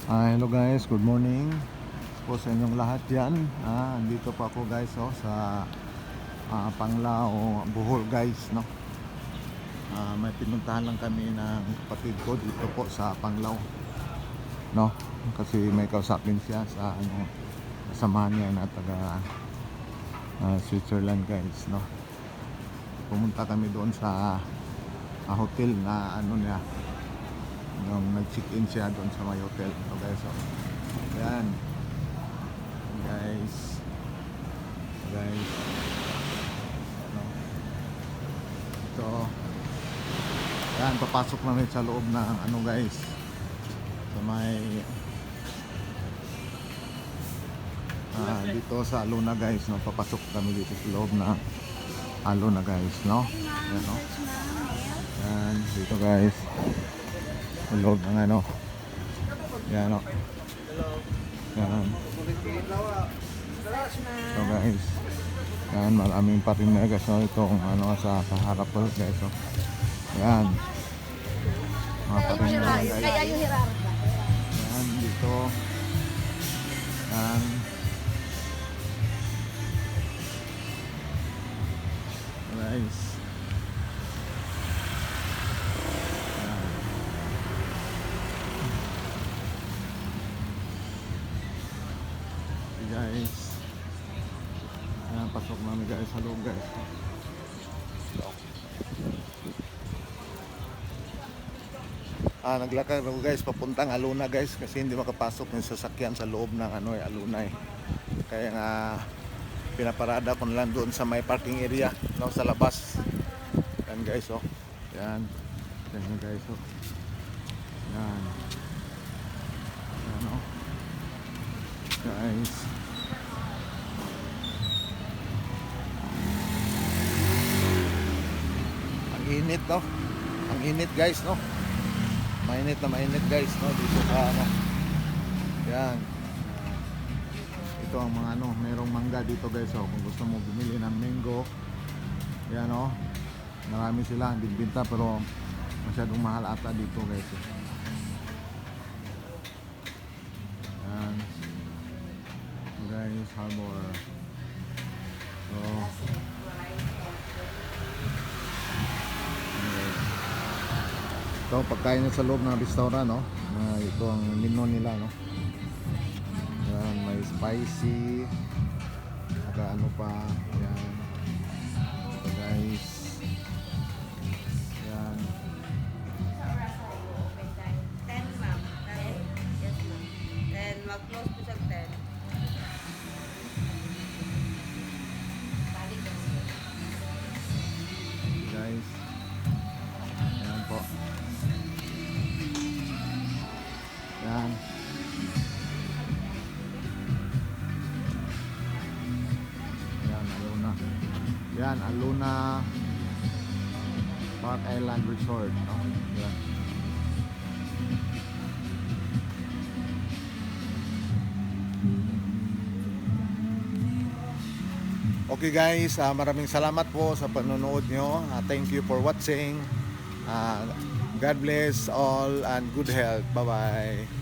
Hello guys, good morning po sa inyong lahat yan. Andito po ako guys sa Panglao, Bohol guys, no? May pinuntahan lang kami ng kapatid ko dito po sa Panglao, no? Kasi may kausapin siya sa kasamahan niya na taga Switzerland guys, no? Pumunta kami doon sa hotel na niya, nung nag-check-in siya doon sa may hotel. So guys, yan guys, ano, ito yan, papasok namin sa loob ng guys, sa may dito sa Aluna guys, no? Papasok kami dito sa loob ng Aluna guys, no? Yan, no? Yan, dito guys, sa loob ng yan, no? Yan. So guys, yan, maraming partner guys, no? Itong sa harap ko guys, so yan, mga partner guys, yan, dito yan, guys, guys, yan, pasok namin guys sa loob guys. Naglakad ako guys papuntang Aluna guys, kasi hindi makapasok yung sasakyan sa loob ng Aluna kaya nga pinaparada ko na lang doon sa may parking area, no, sa labas. Yan guys, yan, yan guys, yan, yan, guys, ang init, no? Ang init guys, no? Mainit na mainit guys, no? Dito sa yan, ito ang mga merong mangga dito guys, kung gusto mo bumili ng mango, yan, marami sila ang binta, pero masyadong mahal ata dito guys, yan guys, harbor. Ito pagkain sa loob ng restaurant, no? Ito ang menu nila, no? Yan, may spicy, saka pa, yan, ito guys, yan, 10 ma'am. Yes ma'am. 10, mag-close po sa 10. guys, yan po, yan, yan, Aluna, yan, Aluna Park Island Resort, no? Yan. Okay guys, maraming salamat po sa panonood nyo. Thank you for watching. God bless all and good health. Bye bye.